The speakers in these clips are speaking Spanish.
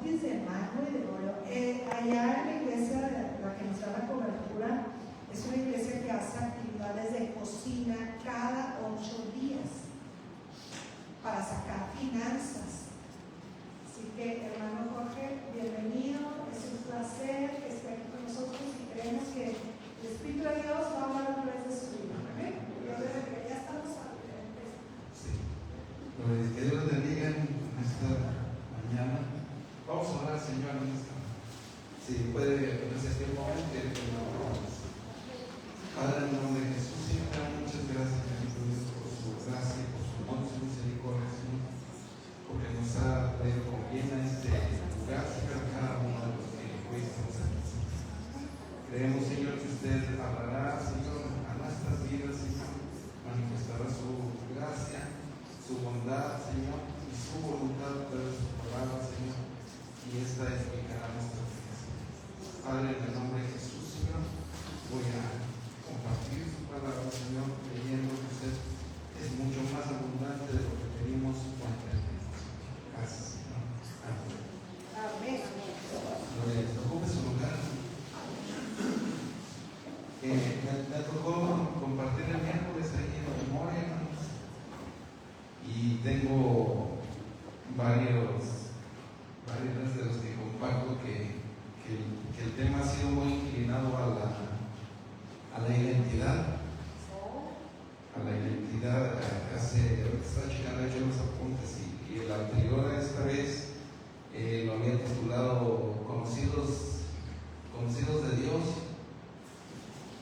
cutis de mango y de oro. Allá en la iglesia, la que nos da la cobertura, es una iglesia que hace actividades de cocina cada 8 días para sacar finanzas. Así que, hermano Jorge, bienvenido, es un placer que esté aquí con nosotros y creemos que el Espíritu de Dios va a hablar a través de su vida. ¿Okay? Ya estamos a sí. Pues que Dios les bendiga en esta mañana. Vamos a orar, Señor, en esta. Si puede ponerse aquí un momento, Padre, en el nombre de Jesús, Señor, muchas gracias, Dios, por su gracia, por su amor, su misericordia, Señor, porque nos ha traído con bien a este lugar, Señor, a cada uno de los que hoy estamos aquí. Creemos, Señor, que usted hablará, Señor, a nuestras vidas, Señor, manifestará su gracia, su bondad, Señor, y su voluntad de su palabra, Señor, y esta explicará nuestras vidas. Padre, en el nombre de Jesús, Señor, voy a compartir su palabra, Señor, creyendo que usted es mucho más abundante de lo que pedimos o entendemos. Gracias, Señor. Amén. Amén. Gloria, ocupe su lugar. Me tocó compartir el miércoles ahí en memoria, hermanos, y tengo varios de los que comparto que el tema ha sido muy inclinado a la identidad. Estaba checando hecho los apuntes y el anterior a esta vez lo había titulado Conocidos de Dios,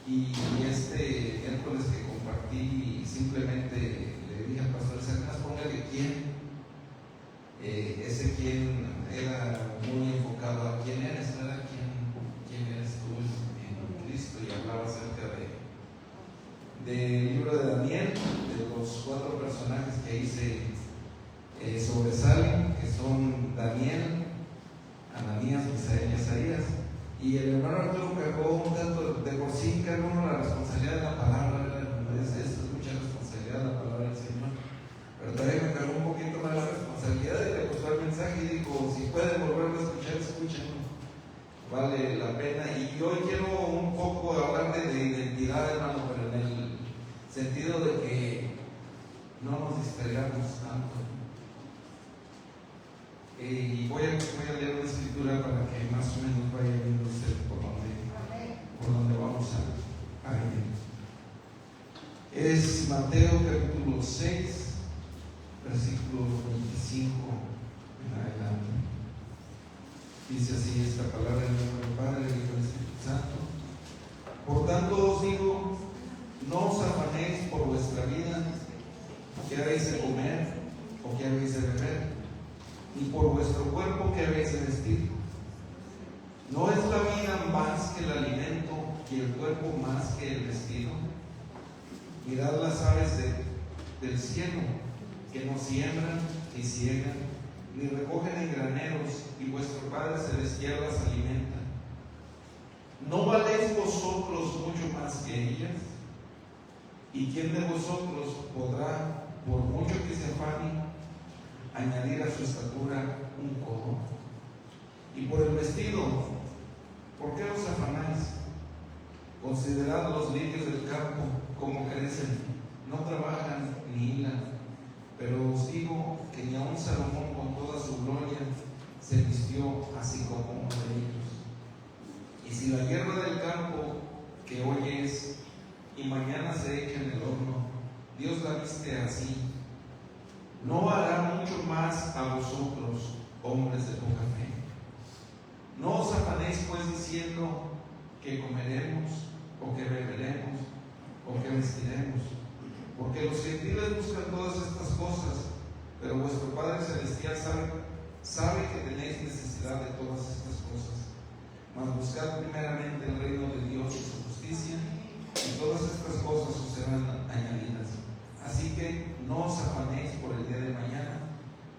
y este miércoles que compartí simplemente le dije al pastor Cernas, póngale quién. Ese quién era muy enfocado a quién eres, ¿verdad? ¿Quién eres tú en Cristo? Y hablaba acerca del libro de Daniel, de los 4 personajes que ahí se sobresalen, que son Daniel, Ananías, Misael y Azarías. Y el hermano Arturo cargó un tanto, de por sí cargó uno la responsabilidad de la palabra, ¿verdad? Es mucha responsabilidad la palabra del Señor. Pero también me cargó un poquito más la responsabilidad de que acostó el mensaje y dijo, si pueden volverlo a escuchar, escúchenlo. Vale la pena. Y hoy quiero un poco hablar de identidad, hermano, pero en el sentido de que no nos distraigamos tanto. Y voy a leer una escritura para que más o menos vaya viendo usted por dónde vamos a ir. Es Mateo capítulo 6, versículo 25 en adelante. Dice así esta palabra en el nombre del Padre, del Hijo y del Espíritu Santo. Por tanto os digo, no os afanéis por vuestra vida, qué habéis de comer o qué habéis de beber, ni por vuestro cuerpo que habéis de vestir. ¿No es la vida más que el alimento y el cuerpo más que el vestido? Mirad las aves del cielo, que no siembran ni ciegan, ni recogen en graneros, y vuestro Padre celestial las alimenta. ¿No valéis vosotros mucho más que ellas? ¿Y quién de vosotros podrá, por mucho que se afane, añadir a su estatura un codo? Y por el vestido, ¿por qué os afanáis? Considerad los lirios del campo, como crecen, no trabajan ni hilan. Pero os digo que ni aun Salomón con toda su gloria se vistió así como uno de ellos. Y si la hierba del campo, que hoy es y mañana se echa en el horno, Dios la viste así, ¿no hará mucho más a vosotros, hombres de poca fe? No os afanéis pues diciendo que comeremos, o que beberemos, o que vestiremos, porque los gentiles buscan todas estas cosas, pero vuestro Padre Celestial sabe que tenéis necesidad de todas estas cosas. Mas buscad primeramente el reino de Dios y su justicia, y todas estas cosas os serán añadidas. Así que no os afanéis por el día de mañana,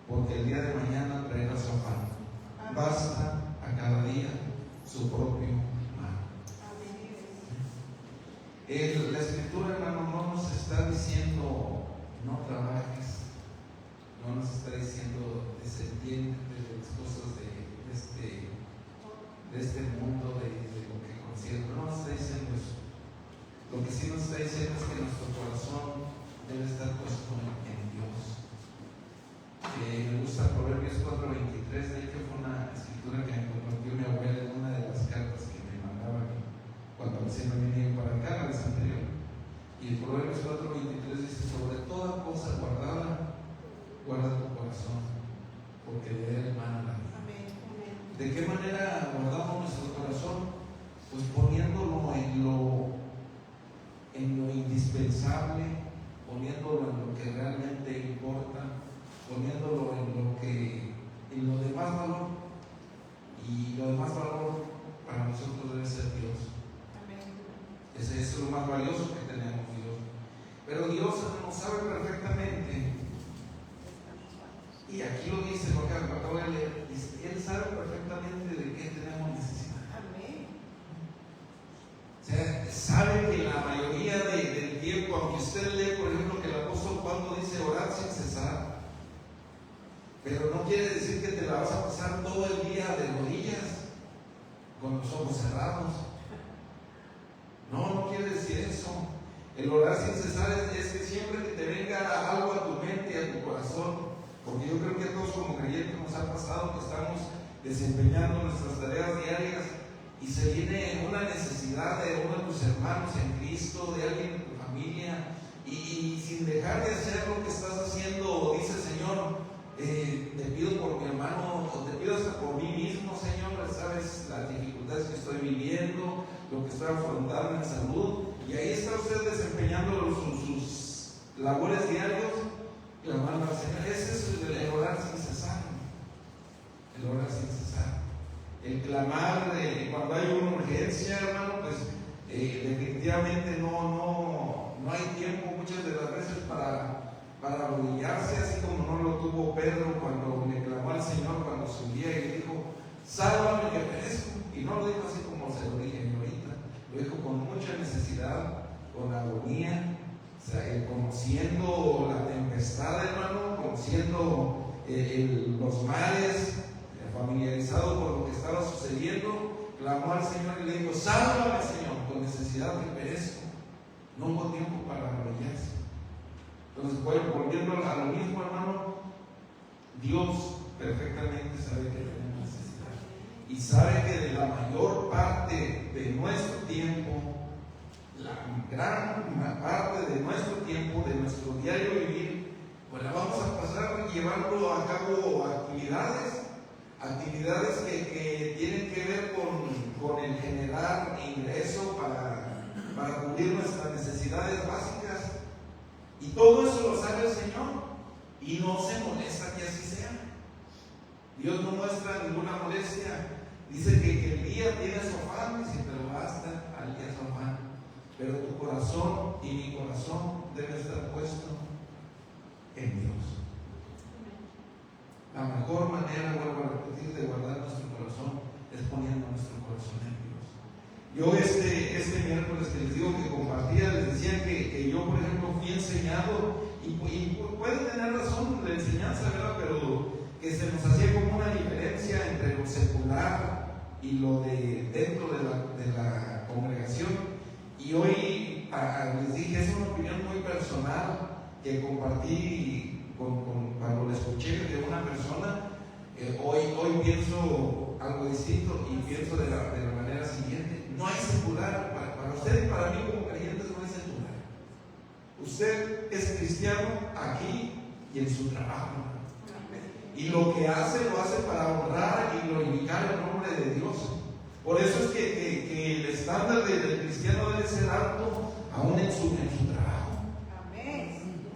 porque el día de mañana traerá su afán. Basta a cada día su propio mal. La escritura, hermano, no nos está diciendo no trabajes, no nos está diciendo desentiéndete de las cosas de de este mundo, de lo que concierne. No está diciendo eso. Lo que sí nos está diciendo es que nuestro corazón debe estar puesto en Dios. Me gusta Proverbios 4:23, de hecho fue una escritura que me compartió mi abuela en una de las cartas que me mandaba cuando recién me vine para acá, la vez anterior. Y el Proverbios 4:23 dice: sobre toda cosa guardada, guarda tu corazón, porque de él mana la vida. ¿De qué manera guardamos nuestro corazón? Pues poniéndolo en lo indispensable, poniéndolo en lo que realmente importa, poniéndolo en lo de más valor. Y lo de más valor para nosotros debe ser Dios. Ese es lo más valioso que tenemos, Dios. Pero Dios nos sabe perfectamente, y aquí lo dice, lo que acabo de leer, dice, Él sabe perfectamente de qué tenemos necesidad. O sea, sabe que la mayoría del tiempo, aunque usted lee, por ejemplo, que el apóstol Pablo dice orar sin cesar, pero no quiere decir que te la vas a pasar todo el día de rodillas, con los ojos cerrados. No quiere decir eso. El orar sin cesar es que siempre que te venga algo a tu mente, a tu corazón, porque yo creo que a todos como creyentes nos ha pasado que estamos desempeñando nuestras tareas diarias y se viene una necesidad de uno de tus hermanos en Cristo, de alguien de tu familia, y sin dejar de hacer lo que estás haciendo, dice: Señor, te pido por mi hermano, o te pido hasta por mí mismo, Señor, sabes las dificultades que estoy viviendo, lo que estoy afrontando en salud, y ahí está usted desempeñando sus labores diarios, clamando al Señor. Ese es el orar sin cesar, el orar sin cesar, el clamar cuando hay una urgencia, hermano, pues definitivamente no hay tiempo muchas de las veces para arrodillarse, así como no lo tuvo Pedro cuando le clamó al Señor cuando subía y le dijo: sálvame, que perezco. Y no lo dijo así como se lo dije ahorita, lo dijo con mucha necesidad, con agonía, o sea, conociendo la tempestad, hermano, conociendo los males, familiarizado por lo que estaba sucediendo, clamó al Señor y le dijo: sálvame, Señor, con necesidad que perezco. No hubo tiempo para arrodillarse. Entonces, volviendo a lo mismo, hermano, Dios perfectamente sabe que tenemos necesidad y sabe que de la mayor parte de nuestro tiempo, la gran parte de nuestro tiempo, de nuestro diario vivir, pues la vamos a pasar llevando a cabo actividades que tienen que ver con el generar ingreso para cubrir nuestras necesidades básicas. Y todo eso lo sabe el Señor y no se molesta que así sea. Dios no muestra ninguna molestia. Dice que el día tiene su afán, dice, pero basta al día su afán. Pero tu corazón y mi corazón debe estar puesto en Dios. La mejor manera, vuelvo a repetir, de guardar nuestro corazón es poniendo nuestro corazón en Dios. Yo este miércoles que les digo que compartía, les decía que yo, por ejemplo, fui enseñado, y puede tener razón la enseñanza, ¿verdad? Pero que se nos hacía como una diferencia entre lo secular y lo de dentro de la congregación. Y hoy les dije, es una opinión muy personal que compartí cuando la escuché de una persona. Hoy pienso algo distinto y pienso de la manera siguiente: no hay secular, para usted y para mí como creyentes no hay secular. Usted es cristiano aquí y en su trabajo, y lo que hace, lo hace para honrar y glorificar el nombre de Dios. Por eso es que el estándar del cristiano debe ser alto aún en su trabajo.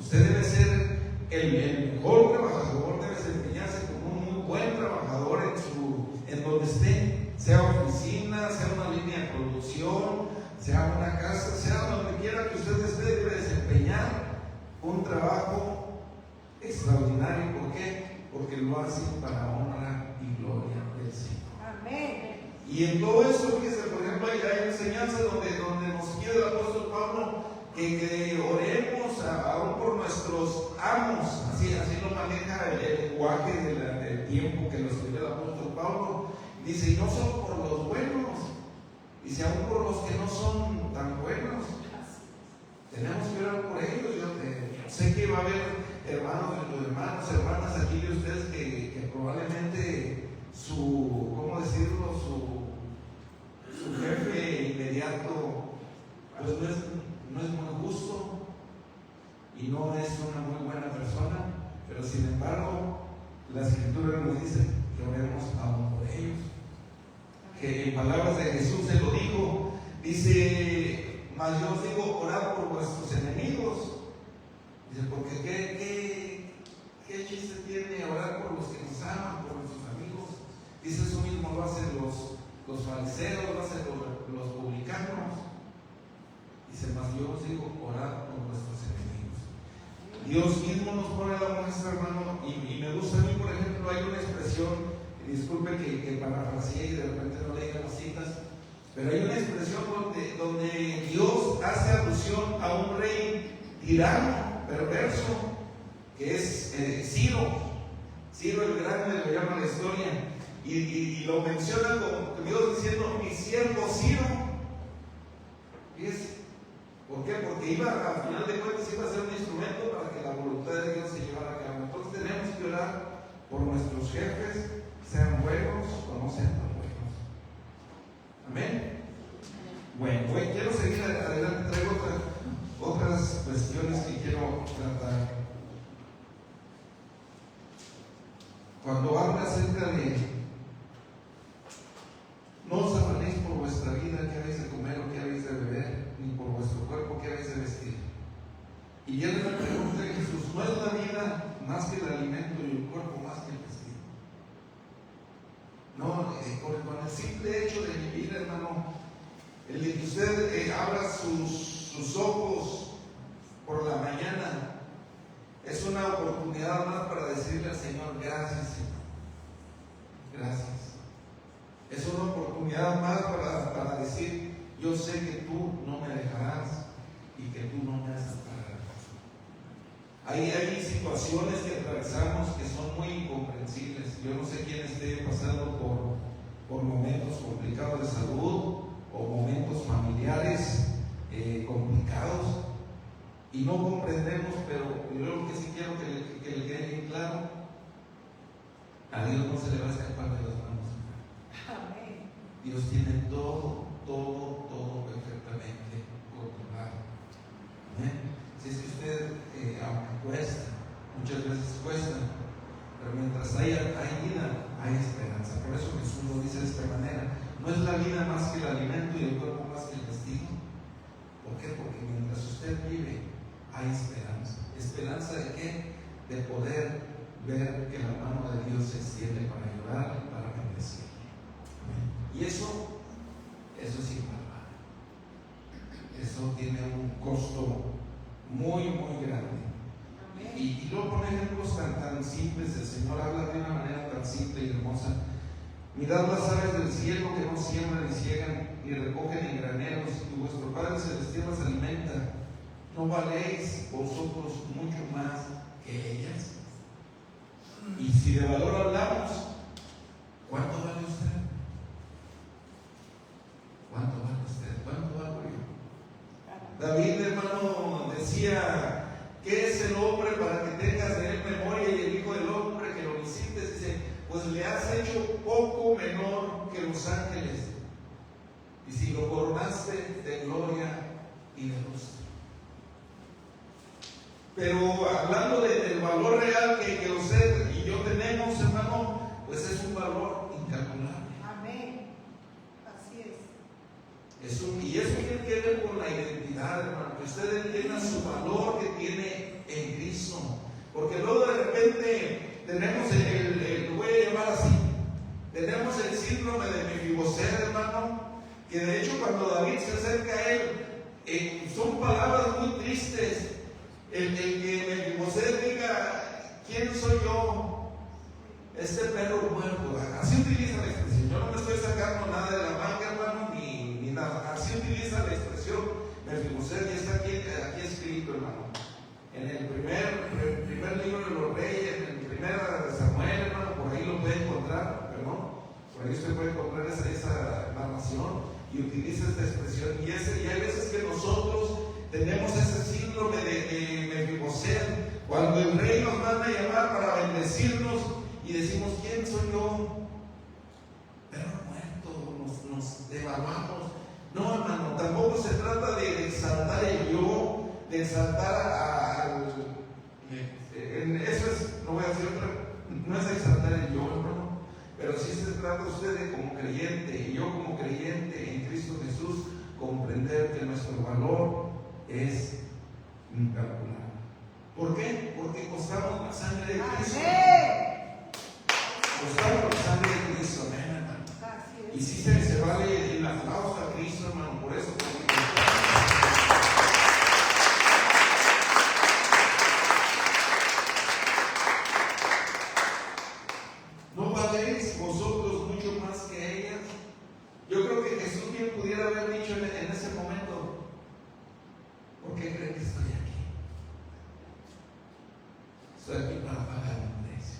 Usted debe ser el mejor trabajador, debe desempeñarse como un muy buen trabajador en donde esté, sea oficina, sea una línea de producción, sea una casa, sea donde quiera que usted esté, debe desempeñar un trabajo extraordinario. ¿Por qué? Porque lo hace para honra y gloria del Señor. Amén. Y en todo eso, fíjese, por ejemplo, hay enseñanzas donde nos quiere el apóstol Pablo que oremos aún por nuestros amos. Así lo maneja el lenguaje del tiempo que lo escribió el apóstol Pablo. Dice, y no solo por los buenos, dice, aún por los que no son tan buenos. Tenemos que orar por ellos. Yo sé que va a haber hermanas aquí de ustedes que probablemente ¿cómo decirlo? Su jefe inmediato pues no es muy justo y no es una muy buena persona, pero sin embargo la Escritura nos dice que oremos aún por ellos, que en palabras de Jesús se lo dijo, dice, mas yo os digo, orad por vuestros enemigos. Dice, porque ¿qué chiste tiene orar por los que nos aman, por nuestros amigos? Dice, eso mismo lo hacen los fariseos, lo hacen los publicanos. Dice, mas yo os digo, orad por vuestros enemigos. Dios mismo nos pone la muestra, hermano, y me gusta a mí, por ejemplo, hay una expresión, disculpe que parafraseé y de repente no le digan las citas, pero hay una expresión donde Dios hace alusión a un rey tirano, perverso, que es Ciro el Grande, lo llama la historia, y lo menciona como Dios diciendo, mi siervo Ciro. ¿Por qué? Porque al final de cuentas iba a ser un instrumento para que la voluntad de Dios se llevara a cabo. Entonces tenemos que orar por nuestros jefes, sean buenos o no sean tan buenos. Amén. Bueno, quiero seguir adelante, traigo otras cuestiones que quiero tratar. Cuando habla acerca de no os afanéis por vuestra vida, qué habéis de comer o qué habéis de beber, ni por vuestro cuerpo, qué habéis de vestir. Y viene la pregunta de Jesús, ¿no es la vida más que el alimento y el cuerpo más que el vestido? No, con el simple hecho de vivir, hermano, el de que usted abra sus ojos por la mañana, es una oportunidad más para decirle al Señor, gracias Señor, gracias. Es una oportunidad más para decir, yo sé que tú no me dejarás y que tú no me desampararás. Hay situaciones que atravesamos que son muy incomprensibles. Yo no sé quién esté pasando por momentos complicados de salud o momentos familiares complicados y no comprendemos, pero yo lo que sí quiero que le quede bien claro, a Dios no se le va a escapar de las manos. Amén. Dios tiene todo perfectamente controlado. ¿Amén? Si es que usted, aunque cuesta, muchas veces cuesta, pero mientras haya vida, hay esperanza. Por eso Jesús lo dice de esta manera, no es la vida más que el alimento y el cuerpo más que el vestido. ¿Por qué? Porque mientras usted vive, hay esperanza. ¿Esperanza de qué? De poder ver que la mano de Dios se extiende para ayudar y para bendecir. Y eso es invaluable. Eso tiene un costo muy grande. Y luego pone ejemplos tan simples. El Señor habla de una manera tan simple y hermosa. Mirad las aves del cielo que no siembran ni ciegan ni recogen en graneros, y vuestro Padre Celestial las alimenta. ¿No valéis vosotros mucho más que ellas? Y si de valor hablamos, ¿cuánto vale usted? ¿Cuánto vale usted? ¿Cuánto valgo yo? David, hermano, decía, ¿qué es el hombre para que tengas de él memoria? Y el hijo del hombre que lo visites, dice, pues le has hecho poco menor que los ángeles, y si lo coronaste de gloria y de luz. Pero hablando del valor real que usted y yo tenemos, hermano, pues es un valor incalculable. Amén. Así es. Y eso tiene que ver con la identidad, hermano, que usted entienda su valor que tiene en Cristo. Porque luego de repente tenemos lo voy a llamar así, tenemos el síndrome de Mefiboset, hermano, que de hecho cuando David se acerca a él, son palabras muy tristes. El que Mefiboset diga, ¿quién soy yo? Este perro muerto. Así utiliza la expresión. Yo no me estoy sacando nada de la manga, hermano, ni nada. Así utiliza la expresión Mefiboset, y está aquí escrito, hermano. En el primer libro de los Reyes, en el primero de Samuel, hermano, por ahí lo puede encontrar, perdón. Por ahí usted puede encontrar esa narración y utiliza esta expresión. Y hay veces que nosotros tenemos ese síndrome de Mefiboset, cuando el rey nos manda a llamar para bendecirnos y decimos, ¿quién soy yo? Pero muerto, nos devaluamos. No, hermano, tampoco se trata de exaltar el yo, de exaltar eso es, no voy a decir otra, no es exaltar el yo, hermano, pero sí se trata usted de como creyente, y yo como creyente en Cristo Jesús, comprender que nuestro valor es incalculable. ¿Por qué? Porque costamos la sangre de Cristo. Costamos la sangre de Cristo, amén, hermano. Y sí se vale el aplauso a Cristo, hermano, por eso. ¿No valéis vosotros mucho más que ellas? Yo creo que Jesús bien pudiera haber dicho en ese momento, ¿por qué creen que estoy aquí? Estoy aquí para pagar un precio.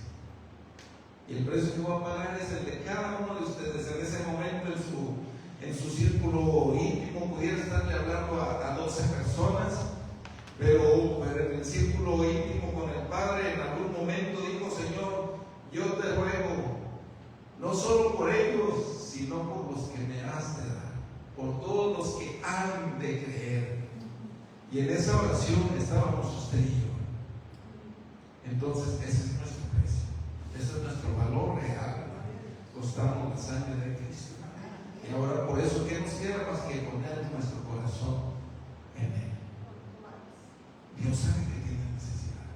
Y el precio que voy a pagar es el de cada uno de ustedes. En ese momento en su círculo íntimo pudiera estarle hablando a 12 personas, pero en el círculo íntimo con el Padre en algún momento dijo, Señor, yo te ruego, no solo por ellos, sino por los que me has de dar, por todos los que han de creer. Y en esa oración estábamos usted y yo. Entonces ese es nuestro precio, ese es nuestro valor real. Costamos la sangre de Cristo. Y ahora por eso, ¿qué nos queda más que poner nuestro corazón en Él? Dios sabe que tiene necesidad.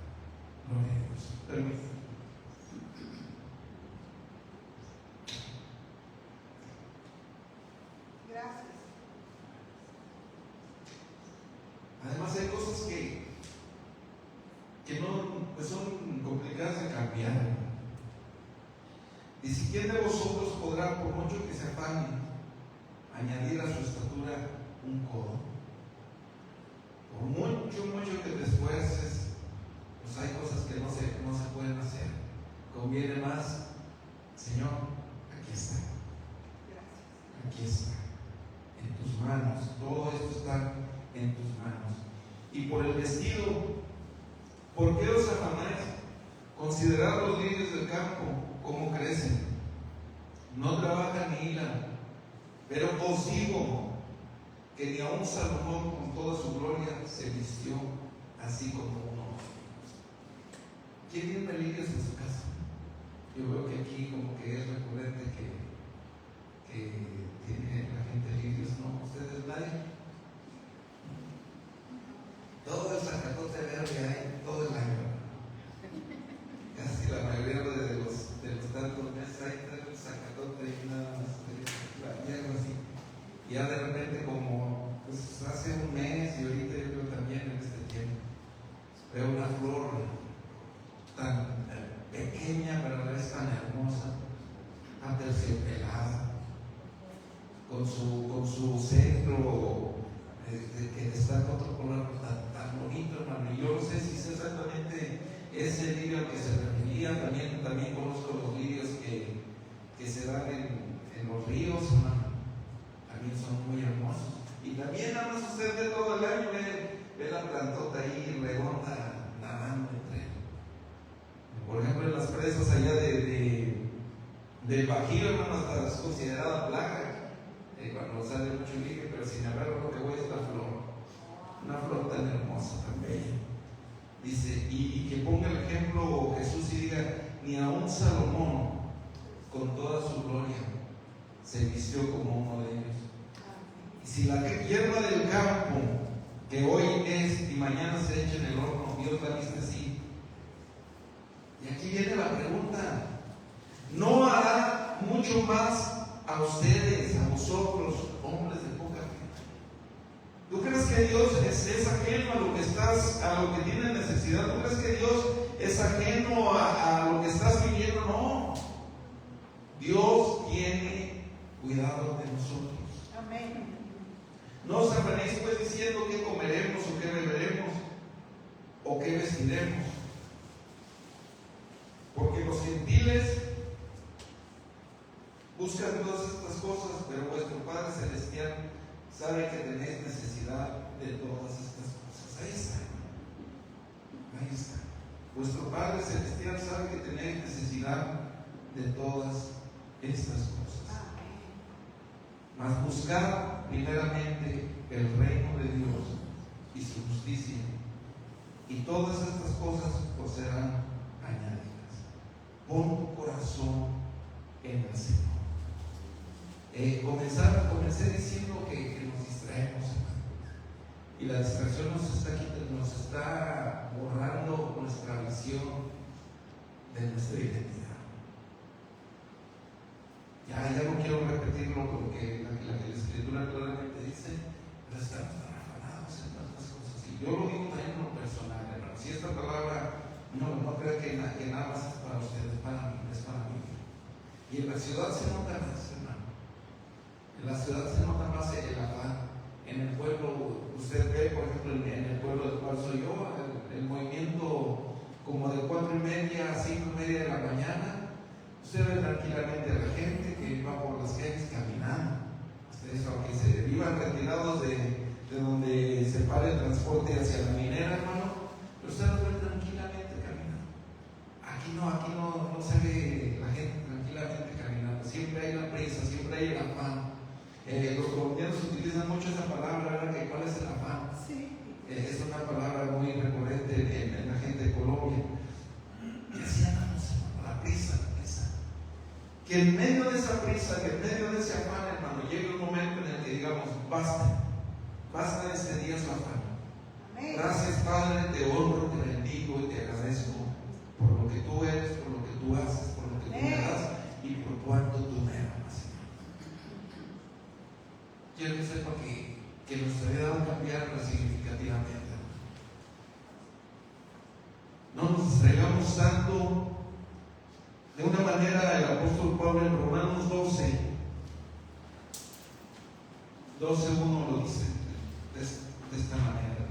Gloria a Dios. Permítame. Gracias. Además hay cosas que no pues son complicadas de cambiar. Dice, ¿quién de vosotros podrá, por mucho que se afane, añadir a su estatura un codo? Por mucho que te esfuerces, pues hay cosas que no se pueden hacer. Conviene más, Señor, aquí está. Aquí está. En tus manos. Todo esto está en tus manos. Y por el vestido, ¿por qué os afanáis? Considerad los lirios del campo, cómo crecen. No trabajan ni hilan. Pero os digo que ni aun Salomón con toda su gloria se vistió así como uno. ¿Quién tiene lirios en su casa? Yo veo que aquí como que es recurrente que tiene la gente lirios, ¿no? ¿Ustedes nadie? Todo el zacatote verde hay todo el año. Casi la mayoría de los tantos meses hay el zacatote y nada más la hierba así. Y ya de repente como pues hace un mes y ahorita yo también en este tiempo veo una flor tan pequeña pero a la vez tan hermosa, aterciopelada, con su centro que destaca otro color tan bonito, hermano. Y yo no sé si es exactamente ese lirio al que se refería. También conozco los lirios que se dan en los ríos, hermano. También son muy hermosos. Y también nada más usted ve todo el año, ve la plantota ahí redonda nadando entre. Por ejemplo, en las presas allá del Bajío, hermano, hasta es considerada plaga. Cuando sale mucho lirio, pero sin embargo lo que voy es la flor, una flor tan hermosa, tan bella. Dice, y que ponga el ejemplo Jesús y diga, ni aun Salomón con toda su gloria se vistió como uno de ellos. Y si la hierba del campo, que hoy es y mañana se echa en el horno, Dios la viste así. Y aquí viene la pregunta, ¿no hará mucho más a ustedes, a vosotros, hombres de poca fe? ¿Tú crees que Dios es ajeno a lo que tienes necesidad? ¿Tú crees que Dios es ajeno a lo que estás viviendo? No. Dios tiene cuidado de nosotros. Amén. No os afanéis pues diciendo qué comeremos o qué beberemos o qué vestiremos, porque los gentiles buscan todas estas cosas, pero vuestro Padre Celestial sabe que tenéis necesidad de todas estas cosas. Ahí está, ahí está. Vuestro Padre Celestial sabe que tenéis necesidad de todas estas cosas. Mas buscad primeramente el reino de Dios y su justicia, y todas estas cosas os serán añadidas. Pon tu corazón en el Señor. Comencé diciendo que nos distraemos, y la distracción nos está borrando nuestra visión de nuestra identidad. Ya no quiero repetirlo porque la Escritura claramente dice, pero estamos tan afanados en tantas cosas. Y yo lo digo también en lo personal, hermano. Si esta palabra no creo que nada más es para ustedes, es para mí. Y en la ciudad se nota más, hermano. En la ciudad se nota más el afán. En el pueblo, usted ve, por ejemplo, en el pueblo del cual soy yo, el movimiento como de 4:30 a 5:30 de la mañana, usted ve tranquilamente a la gente que va por las calles caminando. Ustedes, aunque se vivan retirados de donde se para el transporte hacia la minera, hermano, pero usted lo ve tranquilamente caminando. Aquí no se ve la gente tranquilamente caminando. Siempre hay la prisa, siempre hay el afán. Los colombianos utilizan mucho esa palabra, ¿verdad? Que ¿cuál es el afán? Sí. Es una palabra muy recurrente en la gente de Colombia. Y así andamos, la prisa. Que en medio de esa prisa, que en medio de ese afán, hermano, llegue un momento en el que digamos, basta de este día su afán. Amén. Gracias, Padre, te honro, te bendigo y te agradezco por lo que tú eres, por lo que tú haces, por lo que tú me das y por cuánto tú me amas. Quiero que sepa que nuestra vida va a cambiar significativamente. No nos distraigamos tanto. De una manera, el apóstol Pablo en Romanos 12:1 lo dice de esta manera.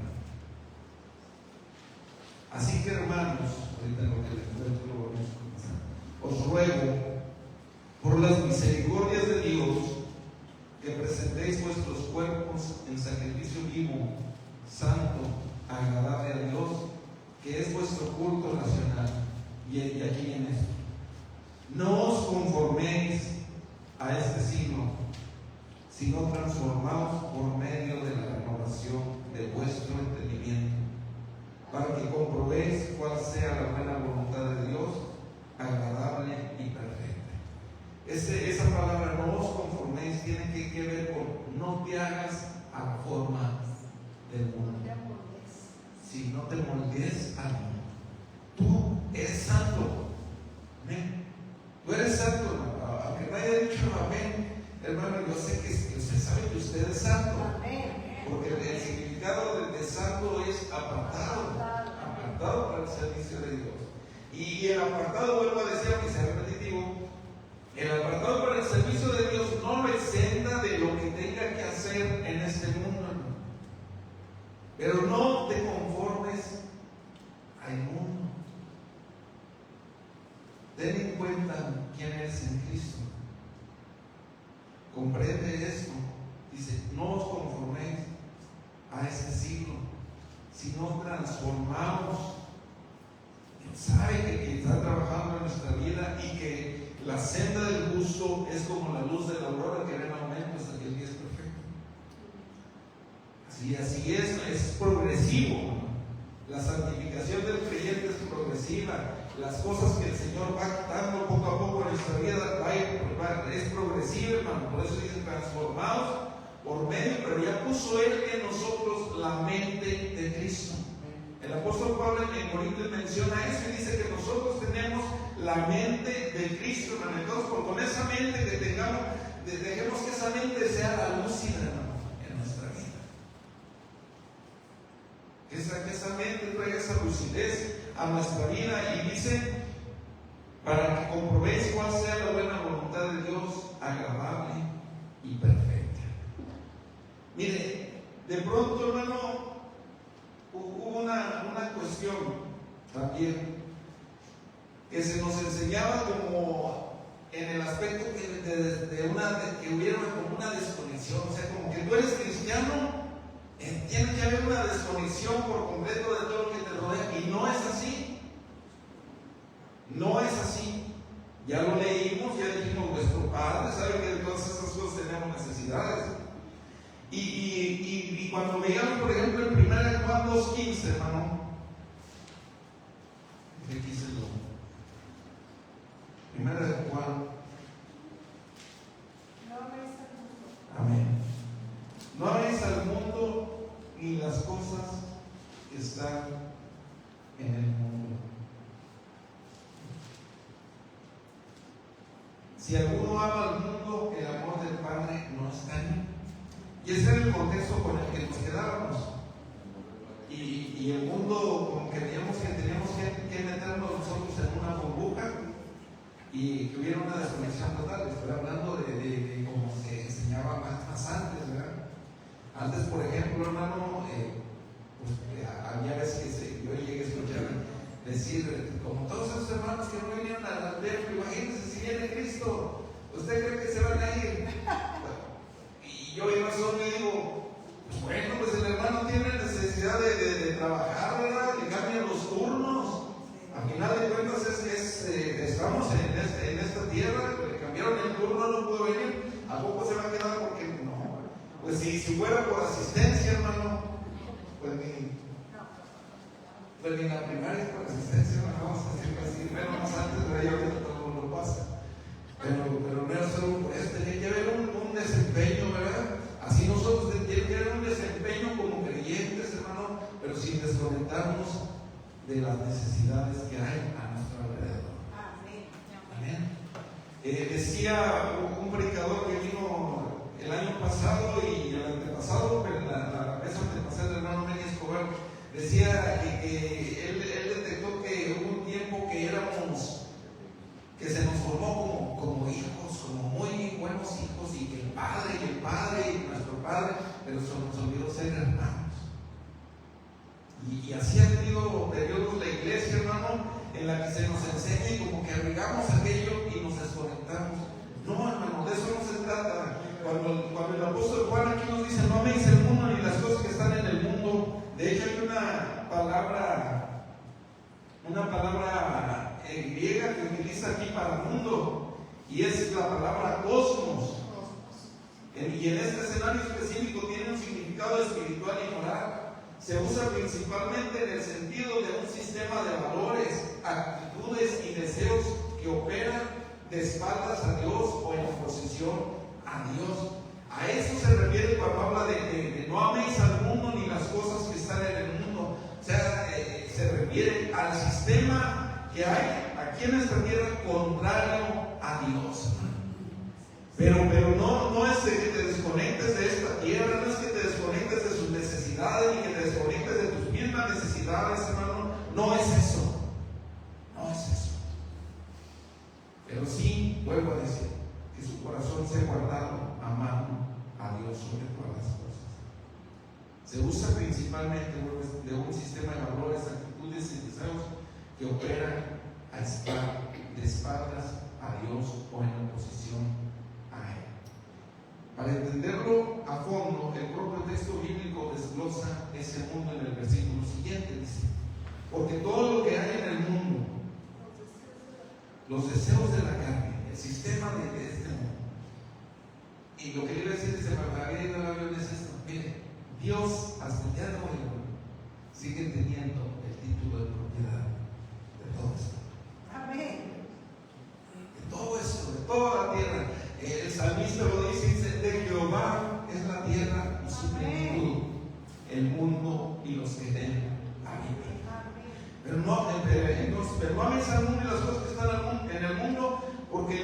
Así que, hermanos, ahorita lo que les cuento lo vamos a comenzar. Os ruego, por las misericordias de Dios, que presentéis vuestros cuerpos en sacrificio vivo, santo, agradable a Dios, que es vuestro culto racional. Y aquí viene esto. No os conforméis a este siglo, sino transformaos por medio de la renovación de vuestro entendimiento, para que comprobéis cuál sea la buena voluntad de Dios, agradable y perfecta. Esa palabra, no os conforméis, tiene que ver con no te hagas a la forma del mundo. Si no te moldees al mundo. Tú eres santo. Amén. Tú eres santo, hermano. Aunque no haya dicho amén, hermano, yo sé que usted sabe que usted es santo. Porque el significado de santo es apartado para el servicio de Dios. Y el apartado, vuelvo a decir, aunque sea repetitivo, el apartado para el servicio de Dios no lo exenta de lo que tenga que hacer en este mundo, hermano. Pero no te conformes al mundo. Ten en cuenta quién eres en Cristo. Comprende esto. Dice, no os conforméis a este siglo, sino transformaos. Sabe que está trabajando en nuestra vida y que la senda del justo es como la luz de la aurora que va en aumento hasta que el día es perfecto. Así es progresivo. La santificación del creyente es progresiva. Las cosas que el Señor va quitando poco a poco en nuestra vida es progresiva, hermano. Por eso dice transformados por medio, pero ya puso Él en nosotros la mente de Cristo. El apóstol Pablo en Corintios menciona eso y dice que nosotros tenemos la mente de Cristo, hermano. Entonces, con esa mente que tengamos, dejemos que esa mente sea la lúcida, hermano, en nuestra vida. Que esa mente traiga esa lucidez a nuestra vida y dice, para que comprobéis cuál sea la buena voluntad de Dios, agradable y perfecta. Mire, de pronto, hermano, hubo una cuestión también que se nos enseñaba como en el aspecto de que hubiera como una desconexión. O sea, como que tú eres cristiano, tiene que haber una desconexión por completo de todo lo que te rodea. Y no es así. No es así. Ya lo leímos, ya dijimos, nuestro Padre sabe que de todas esas cosas tenemos necesidades. Y cuando veíamos, por ejemplo, en 1 Juan 2:15, hermano, ¿qué quise lo? 1 Juan. Amén. No améis al mundo ni las cosas que están en el mundo. Si alguno ama al mundo, el amor del Padre no está en él. Y ese era el contexto con el que nos quedábamos. Y el mundo, como que teníamos que meternos nosotros en una burbuja y que hubiera una desconexión total. Estoy hablando de cómo se enseñaba más antes, ¿verdad? Antes, por ejemplo, hermano, había veces que yo llegué a escuchar decir, como todos esos hermanos que no vinieron al templo, imagínense si viene Cristo, ¿usted cree que se van a ir? Y yo en razón me digo, pues bueno, pues el hermano tiene necesidad de trabajar, ¿verdad? Le cambian los turnos. A final de cuentas estamos en esta tierra, le cambiaron el turno, no pudo venir. ¿A poco se va a quedar? Porque no. Pues si fuera por asistencia, hermano, pues ni la primaria es por asistencia, no vamos a decirlo así. Bueno, más antes de ahí ahorita todo lo pasa. Pero no era solo por eso, tenía que haber un desempeño, ¿verdad? Así nosotros tenemos que haber un desempeño como creyentes, hermano, pero sin desconectarnos de las necesidades que hay a nuestro alrededor. Amén. Decía un predicador que vino el año pasado y el antepasado, pero la vez antepasada, el hermano Meni Escobar, decía que él detectó que hubo un tiempo que se nos formó como hijos, como muy buenos hijos, y que el padre y nuestro padre, pero se nos olvidó ser hermanos. Y así ha tenido periodos la iglesia, hermano, en la que se nos enseña y como que agregamos aquello y nos desconectamos. No, hermano, de eso no se trata. Cuando el apóstol Juan aquí nos dice, no améis el mundo ni las cosas que están en el mundo, de hecho hay una palabra griega que utiliza aquí para mundo, y es la palabra cosmos. Y en este escenario específico tiene un significado espiritual y moral. Se usa principalmente en el sentido de un sistema de valores, actitudes y deseos que operan de espaldas a Dios o en oposición a Dios. A eso se refiere cuando habla de no améis al mundo ni las cosas que están en el mundo. O sea, se refiere al sistema que hay aquí en esta tierra contrario a Dios. Pero no es de que te desconectes de esta tierra, no es que te desconectes de sus necesidades, ni que te desconectes de tus mismas necesidades, hermano. No es eso. No es eso. Pero sí, vuelvo a decir, que su corazón sea guardado, amando a Dios sobre todas las cosas. Se usa principalmente de un sistema de valores, actitudes y deseos que operan de espaldas a Dios o en oposición a Él. Para entenderlo a fondo, el propio texto bíblico desglosa ese mundo en el versículo siguiente. Dice, porque todo lo que hay en el mundo, los deseos de la carne, el sistema de este mundo, y lo que yo iba a decir es esto, mire, Dios hasta el día de hoy sigue teniendo el título de propiedad de todo esto. Amén. De todo esto, de toda la tierra. El salmista lo dice, de Jehová es la tierra y su plenitud, el mundo y los que en él habitan. Pero no améis al mundo y las cosas que están en el mundo, porque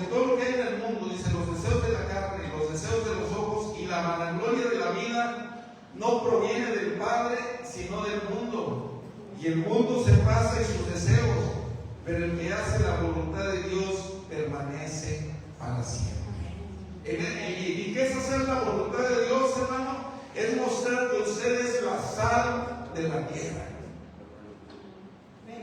todo lo que hay en el mundo, dice, los deseos de la carne, los deseos de los ojos y la vanagloria de la vida, no proviene del Padre, sino del mundo. Y el mundo se pasa y sus deseos, pero el que hace la voluntad de Dios permanece para siempre. ¿Y qué es hacer la voluntad de Dios, hermano? Es mostrar que usted es la sal de la tierra.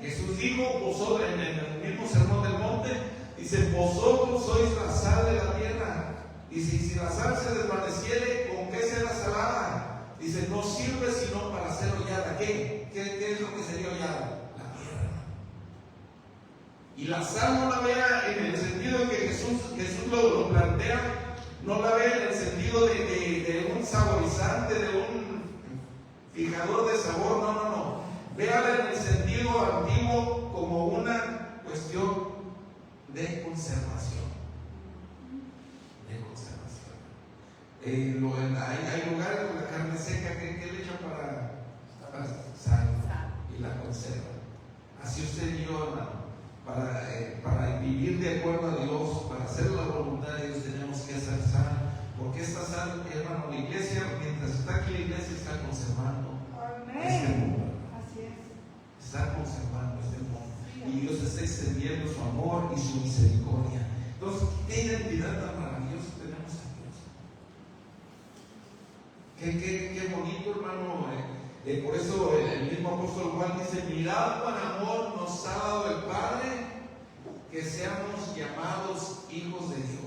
Jesús dijo, vosotros en el mismo sermón del monte, dice, vosotros sois la sal de la tierra. Dice, y si la sal se desvaneciere, ¿con qué será salada? Dice, no sirve sino para ser hollada. ¿Qué es lo que sería hollada? La tierra. Y la sal no la vea en el sentido en que Jesús lo plantea, no la ve en el sentido de un saborizante, de un fijador de sabor, no. Véala en el sentido antiguo como una cuestión de conservación. Hay lugares con la carne seca que le echan para sal y la conserva. Así usted y yo, hermano, para vivir de acuerdo a Dios, para hacer la voluntad de Dios, tenemos que hacer sal. Porque esta sal, hermano, la iglesia, mientras está aquí la iglesia, está conservando este mundo. Así es. Está conservando este mundo. Y Dios está extendiendo su amor y su misericordia. Entonces, ¿qué identidad tan maravillosa tenemos en Dios? Qué bonito, hermano. Por eso el mismo apóstol Juan dice: mirad cuán amor nos ha dado el Padre, que seamos llamados hijos de Dios.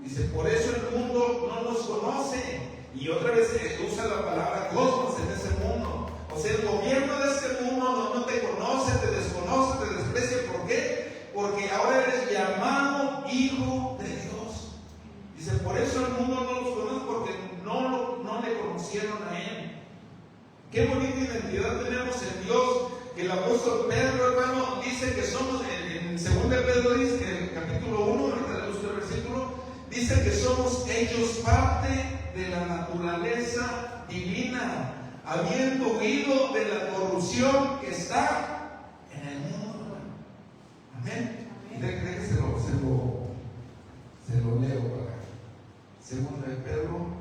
Dice, por eso el mundo no nos conoce. Y otra vez usa la palabra cosmos en ese mundo. O sea, el gobierno de este mundo no te conoce, te desconoce, te desprecia. ¿Por qué? Porque ahora eres llamado hijo de Dios. Dice, por eso el mundo no los conoce, porque no le conocieron a Él. Qué bonita identidad tenemos en Dios. Que el apóstol Pedro, hermano, dice que somos, en 2 Pedro dice, en el capítulo 1, ahorita le gusta el versículo, dice que somos hechos parte de la naturaleza divina, habiendo huido de la corrupción que está en el mundo. Amén. Déjese se lo leo para acá. 2 Pedro.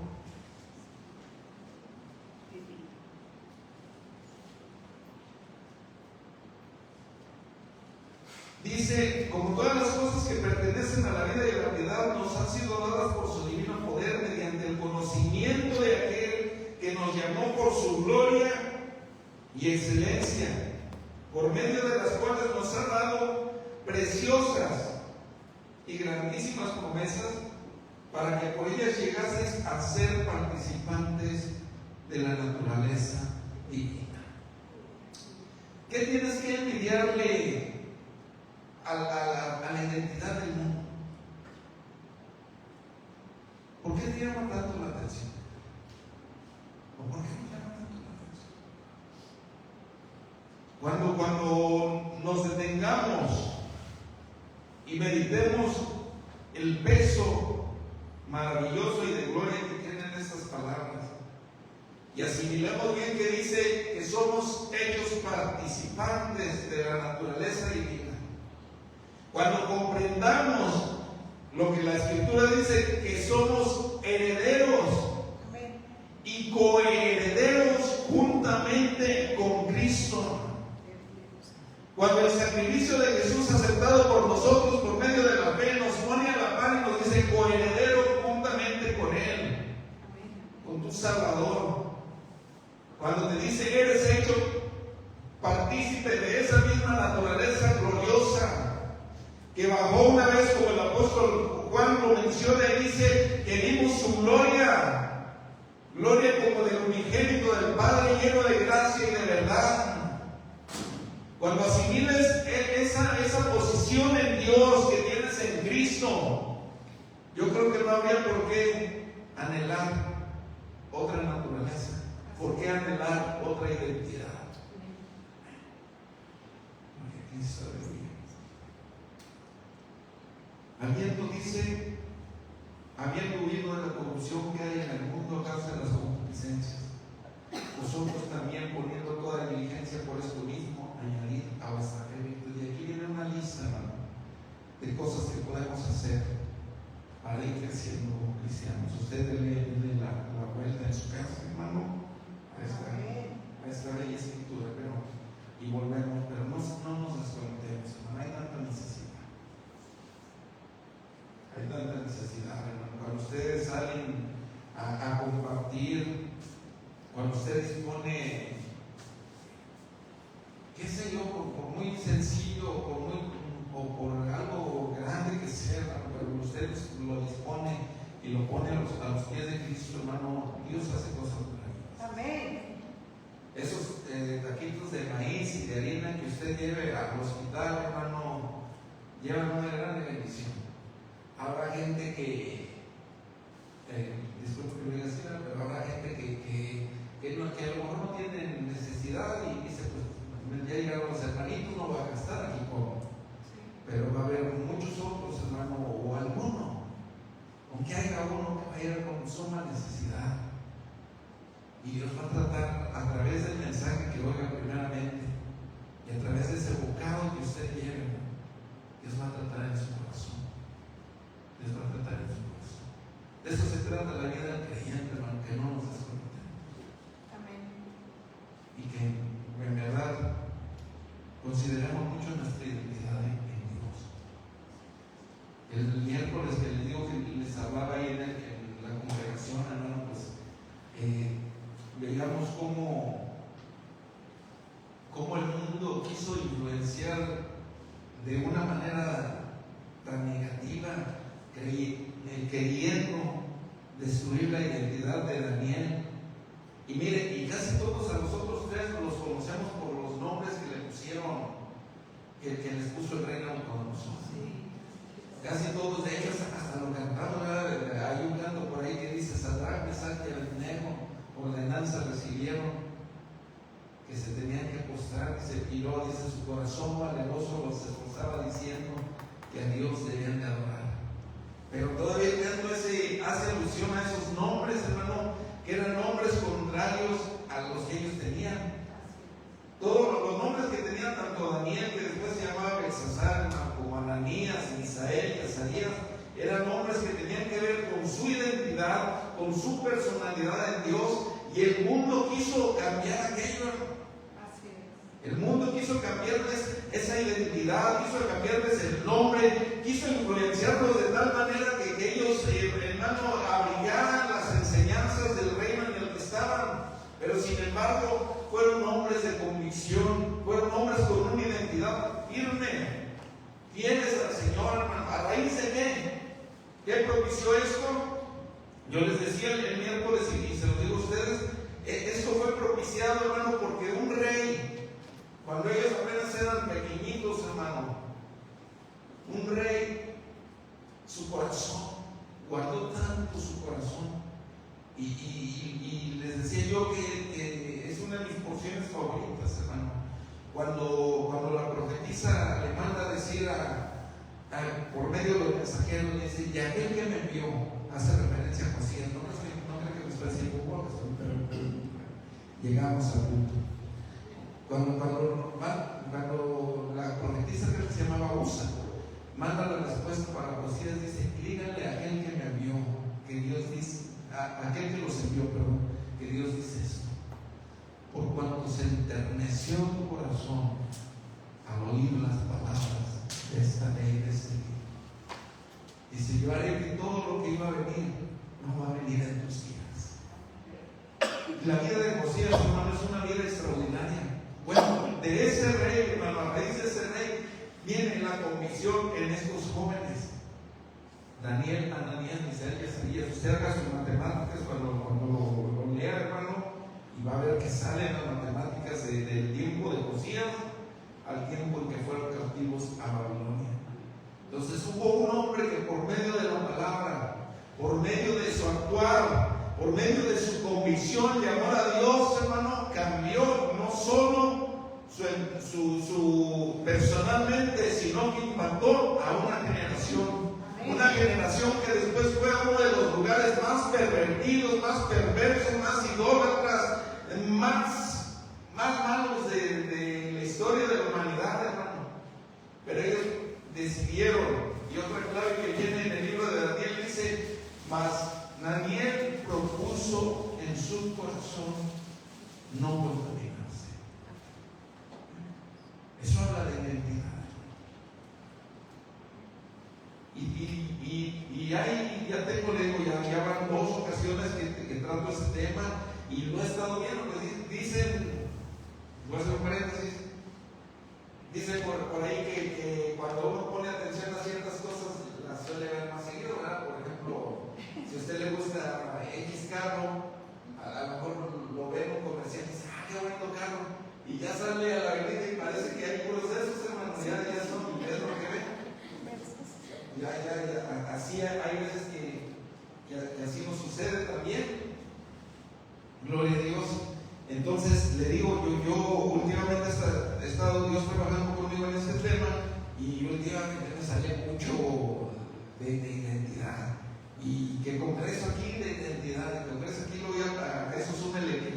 Dice, como todas las cosas que pertenecen a la vida y a la piedad nos han sido dadas por su divino poder mediante el conocimiento de aquel que nos llamó por su gloria y excelencia, por medio de las cuales nos ha dado preciosas y grandísimas promesas, para que por ellas llegaseis a ser participantes de la naturaleza divina. ¿Qué tienes que envidiarle a la identidad del mundo? ¿Por qué te llama tanto la atención? ¿O por qué nos llama tanto la atención? Cuando nos detengamos y meditemos el peso maravilloso y de gloria que tienen estas palabras, y asimilemos bien que dice que somos hechos participantes de la naturaleza divina, cuando comprendamos lo que la Escritura dice, que somos herederos y coherederos juntamente con Cristo, cuando el sacrificio de Jesús aceptado por nosotros por medio de la fe nos pone a la par y nos dice coheredero juntamente con Él, con tu Salvador, cuando te dice eres hecho partícipe de esa misma naturaleza gloriosa que bajó una vez, como el apóstol Juan lo menciona y dice que vimos su gloria como del unigénito del Padre, lleno de gracia y de verdad. Cuando asimiles esa posición en Dios que tienes en Cristo, yo creo que no habría por qué anhelar otra naturaleza, por qué anhelar otra identidad. Porque Cristo es Dios. Habiendo, dice, habiendo huido de la corrupción que hay en el mundo a causa de las concupiscencias, vosotros también, poniendo toda diligencia por esto mismo, añadid a vuestra fe virtud. Y aquí viene una lista, hermano, de cosas que podemos hacer para ir creciendo como cristianos. Usted dele la vuelta en su casa, hermano, a esta bella escritura, y volvemos, pero no nos desconectemos, hermano. Hay tanta necesidad. Hay tanta necesidad, hermano. Cuando ustedes salen a compartir, cuando usted dispone, qué sé yo, por muy sencillo o por algo grande, usted lo dispone y lo pone a los pies de Cristo, hermano, Dios hace cosas maravillosas. Amén. Esos taquitos de maíz y de harina que usted lleve al hospital, hermano, llevan una gran bendición. Habrá gente que, disculpe que lo diga así, pero habrá gente que a lo mejor no tiene necesidad y dice, pues ya llegaron los hermanitos, no va a gastar aquí como. Pero va a haber muchos otros, hermano, o alguno, aunque haya uno que va a ir con suma necesidad. Y Dios va a tratar a través del mensaje que oiga primeramente y a través de ese bocado que usted lleve, Dios va a tratar en su corazón. Dios va a tratar en su corazón. De eso se trata la vida del creyente, hermano, que no nos desconectemos. Amén. Y que en verdad consideremos mucho nuestra identidad en Dios. El miércoles que les digo que les hablaba ahí en la congregación, hermano, pues veíamos cómo el mundo quiso influenciar de una manera tan negativa, queriendo destruir la identidad de Daniel. Y mire, y casi todos a nosotros tres los conocemos por los nombres que le pusieron, que les puso el rey Nabucodonosor. Casi todos de ellos hasta lo cantaron. Hay un canto por ahí que dice: Sadrach, Mesach y Abednego ordenanza recibieron que se tenían que postrar, y se piró, dice, su corazón valeroso los esforzaba diciendo que a Dios debían de adorar. Pero todavía el canto ese hace alusión a esos nombres, hermano, que eran nombres contrarios a los que ellos tenían. Todos los nombres que tenían tanto Daniel, que después se llamaba Belsasar, como Ananías, Misael y Azarías, eran nombres que tenían que ver con su identidad, con su personalidad en Dios, y el mundo quiso cambiar aquello. Así es. El mundo quiso cambiarles esa identidad, quiso cambiarles el nombre, quiso influenciarlos de tal manera que ellos, hermano, abrigaran las enseñanzas del reino en el que estaban. Pero sin embargo, fueron hombres de convicción, fueron hombres con una identidad firme, fieles al Señor, hermano. ¿A raíz de qué propició esto? Yo les decía el miércoles, y se lo digo a ustedes, esto fue propiciado, hermano, porque un rey, cuando ellos apenas eran pequeñitos, hermano, un rey, su corazón, guardó tanto su corazón. Y les decía yo que es una de mis porciones favoritas, hermano. Cuando la profetisa le manda a decir por medio de los mensajeros, le dice: y aquel que me envió, hace referencia a Josías. No creo que me estoy haciendo bolas, pero llegamos al punto. Cuando la profetisa, que se llamaba Usa, manda la respuesta para Josías, dice: díganle a aquel que me envió, que Dios dice, a aquel que los envió, perdón, que Dios dice esto: por cuanto se enterneció tu corazón al oír las palabras de esta ley, de este libro. Dice: yo haré que todo lo que iba a venir no va a venir en tus días. La vida de Josías, hermano, es una vida extraordinaria. Bueno, de ese rey, hermano, a raíz de ese rey, viene la convicción en estos jóvenes. Daniel, Ananías, Misael y Azarías. Usted haga sus matemáticas cuando lo lea, hermano, y va a ver que salen las matemáticas del tiempo de Josías al tiempo en que fueron cautivos a Babilonia. Entonces hubo un hombre que por medio de la palabra, por medio de su actuar, por medio de su convicción y amor a Dios, hermano, cambió no solo su personalmente, sino que impactó a una generación. Una generación que después fue uno de los lugares más pervertidos, más perversos, más idólatras, más malos de la historia de la humanidad, hermano. Pero ellos decidieron, y otra clave que viene en el libro de Daniel dice: mas Daniel propuso en su corazón no contaminarse. Eso habla de identidad. Y hay, ya tengo, ya van 2 ocasiones que trato ese tema y lo he estado viendo. Pues dicen, voy a hacer un paréntesis, dicen por ahí que cuando uno pone atención a ciertas cosas las suele ver más seguido. así hay veces que así nos sucede también. Gloria a Dios. Entonces le digo, yo últimamente he estado Dios trabajando conmigo en este tema, y últimamente me sale mucho de identidad. Y que Congreso aquí de identidad, el Congreso aquí lo voy a eso súmele que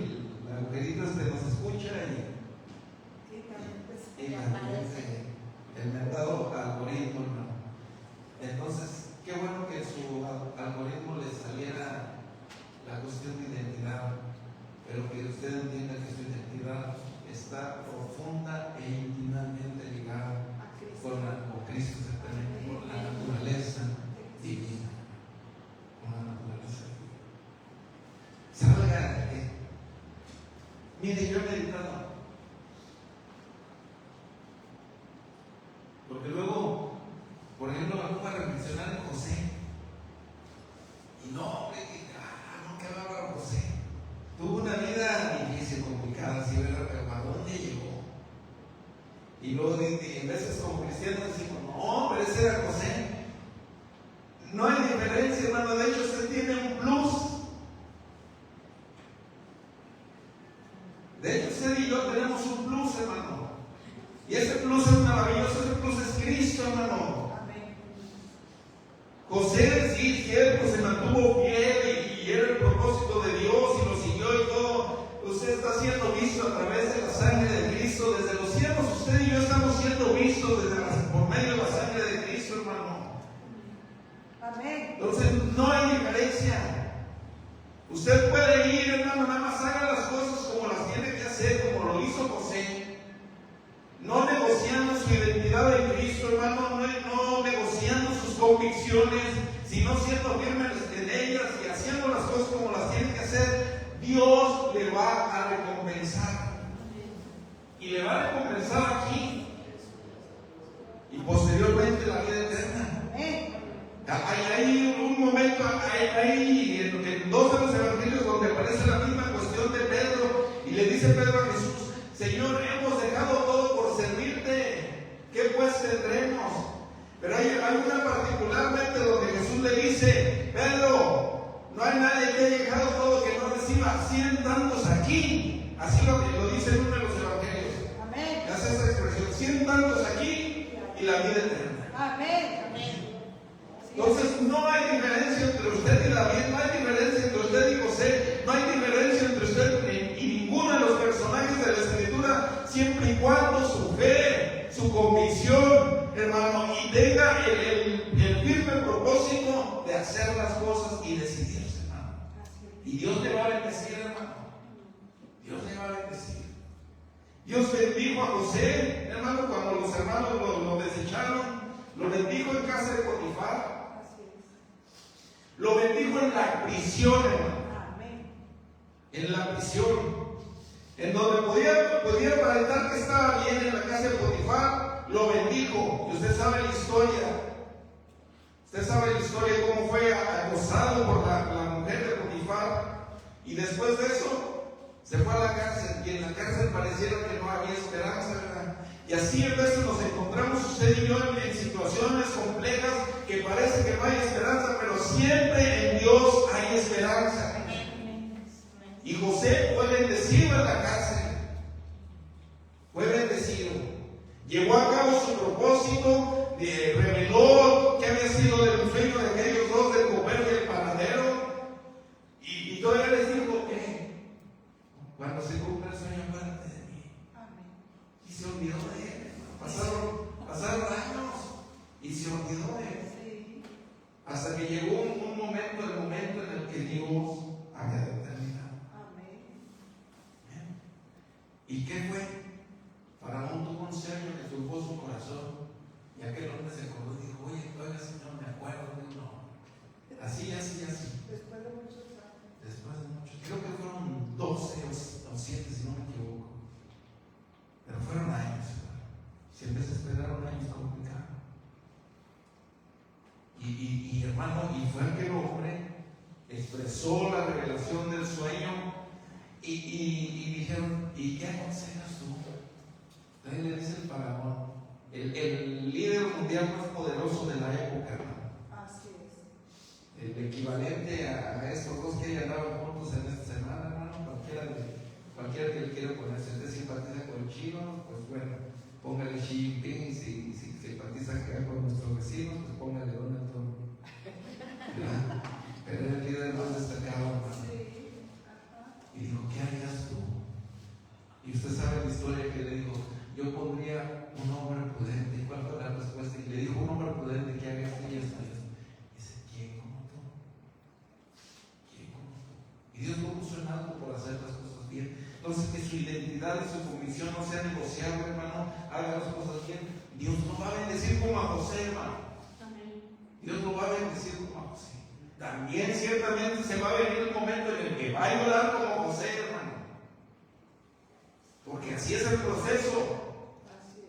la agujerita nos escucha y el mentado algoritmo, hermano. Entonces, qué bueno que su algoritmo le saliera la cuestión de identidad, pero que usted entienda que su identidad está profunda e íntimamente ligada con Cristo, exactamente, con la naturaleza divina. Con la naturaleza divina. Salga, mire, yo he meditado, porque luego, por ejemplo, me pongo a reflexionar en José, y no, hombre, que bárbaro José. Tuvo una vida difícil, complicada, así, ¿verdad? Pero ¿a dónde llegó? Y luego, en veces como cristianos decimos, no, pero ese era José. No hay diferencia, hermano. De hecho, usted tiene un plus. De hecho, usted y yo tenemos un plus, hermano. Y ese plus es maravilloso. Ese plus es Cristo, hermano. José, sí, cierto, se mantuvo fiel y era el propósito de Dios y lo siguió y todo. Usted está siendo visto a través de la sangre de Cristo. Desde los cielos, usted y yo estamos siendo vistos por medio de la sangre de Cristo, hermano. Amén. Entonces, no hay diferencia. Usted puede ir, hermano, nada más haga las cosas como las tiene que hacer, como lo hizo José. No negociando su identidad en Cristo, hermano, no negociando sus convicciones, sino siendo firmes en ellas y haciendo las cosas como las tiene que hacer. Dios le va a recompensar. Y le va a recompensar aquí. Y posteriormente la vida eterna. Hay un momento, hay en dos de los evangelios donde aparece la misma cuestión de Pedro, y le dice Pedro a Jesús: Señor, hemos dejado todo por servirte, ¿qué pues tendremos? Pero hay una particularmente donde Jesús le dice: Pedro, no hay nadie que haya dejado todo que no reciba 100 tantos aquí. Así lo dice en uno de los evangelios. Amén. Hace esa expresión: 100 tantos aquí y la vida eterna. Amén. Entonces, no hay diferencia entre usted y David, no hay diferencia entre usted y José, no hay diferencia entre usted y ninguno de los personajes de la Escritura, siempre y cuando su fe, su convicción, hermano, y tenga el firme propósito de hacer las cosas y decidirse, hermano. Y Dios le va a bendecir, hermano. Dios le va a bendecir. Dios bendijo a José, hermano, cuando los hermanos lo desecharon. Lo bendijo en casa de Potifar. Lo bendijo en la prisión, hermano. En la prisión. En donde podía aparentar que estaba bien en la casa de Potifar, lo bendijo. Y usted sabe la historia. Usted sabe la historia de cómo fue acosado por la mujer de Potifar. Y después de eso, se fue a la cárcel. Y en la cárcel pareciera que no había esperanza, ¿verdad? Y así a veces nos encontramos usted y yo en situaciones complejas que parece que no hay esperanza, pero siempre en Dios hay esperanza. Y José fue bendecido en la cárcel. Fue bendecido. Llevó a cabo su propósito, reveló que había sido del sueño de aquellos dos, del copero y el panadero. Y todavía les dijo: cuando se cumpla el sueño, acuérdate de mí. Y se olvidó de él. Pasaron años y se olvidó de él. Hasta que llegó un momento, el momento en el que Dios había determinado. ¿Y qué fue? Faraón tuvo un sueño que turbó su corazón. Y aquel hombre se acordó y dijo: oye, todavía Señor, me acuerdo de uno. Así. Después de muchos años. Creo que fueron 12 o 7, si no me equivoco. Pero fueron años. Siempre se esperaron años complicados. Y hermano, y fue aquel hombre, expresó la revelación del sueño y dijeron: ¿y qué aconsejas tú? Entonces le dice el faraón: el líder mundial más poderoso de la época, hermano. Así es. El equivalente a estos dos que hayan andado juntos en esta semana, hermano, cualquiera que le quiera poner. Si usted simpatiza con el chino, pues bueno, póngale Xi Jinping, y si simpatiza acá con nuestros vecinos, pues póngale Donald Trump. Pero era el líder más destacado, hermano. Y dijo, ¿qué harías tú? Y usted sabe la historia que le dijo, yo pondría un hombre prudente. ¿Y cuál fue la respuesta? Y le dijo, un hombre prudente que haga esto y esto y esto. Dice, ¿quién como tú? ¿Quién como tú? Y Dios lo puso en alto por hacer las cosas bien. Entonces, que su identidad y su convicción no sea negociable, hermano. Haga las cosas bien. Dios no va a bendecir como a José, hermano. Dios lo va a bendecir como a José. También ciertamente se va a venir el momento en el que va a llorar como José, hermano. Porque así es el proceso.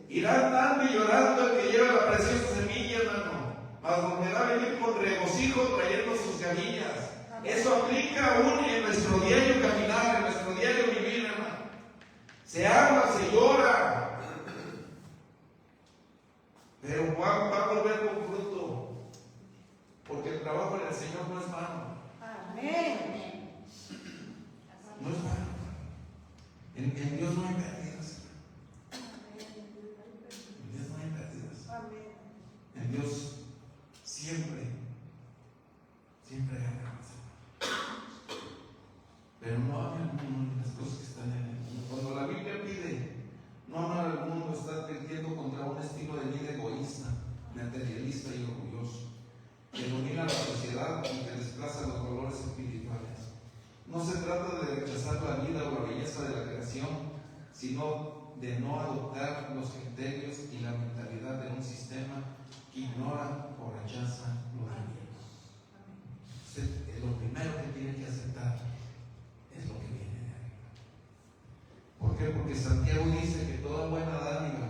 Irá andando y llorando el que lleva la preciosa semilla, hermano. Mas volverá a venir con regocijo trayendo sus gamillas. Eso aplica aún en nuestro diario caminar, en nuestro diario vivir, hermano. Se habla, se llora, pero va a volver con fruto. Porque el trabajo del Señor no es vano. Amén. No es vano. En Dios no hay pérdidas. En Dios no hay pérdidas. En Dios siempre hay avance. Pero no amen al mundo ni las cosas que están en el mundo. Cuando la Biblia pide no amar al mundo, está advirtiendo contra un estilo de vida egoísta, materialista y orgulloso, que domina la sociedad y que desplaza los valores espirituales. No se trata de rechazar la vida o la belleza de la creación, sino de no adoptar los criterios y la mentalidad de un sistema que ignora o rechaza lo divino. Usted, lo primero que tiene que aceptar es lo que viene de arriba. ¿Por qué? Porque Santiago dice que toda buena dádiva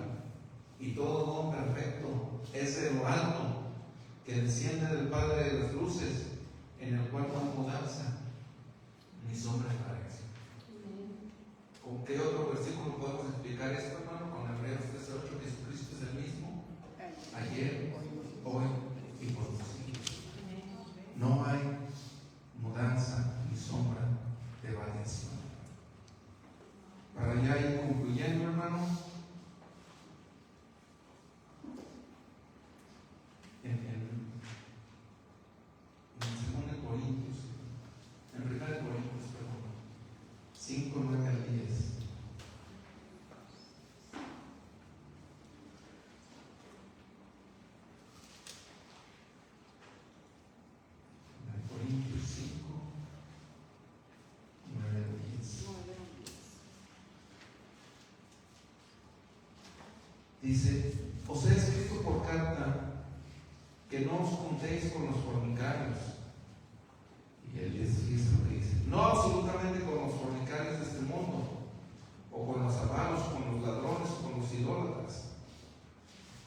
y todo don perfecto es de lo alto, que desciende del Padre de las luces, en el cual no hay mudanza ni sombra de variación. ¿Con qué otro versículo podemos explicar esto, hermano? Con Hebreos 13:8, Jesucristo es el mismo ayer, hoy y por los siglos. No hay mudanza ni sombra de variación. Para ya ir concluyendo, hermano, en 2 Corintios, en 1 Corintios, perdón, 5, 9 al 10. Corintios 5, 9 al 10. Dice, os he escrito por carta que no os juntéis con los fornicarios. Y el 10 es lo que dice. No absolutamente con los fornicarios de este mundo, o con los avaros, con los ladrones, o con los idólatras.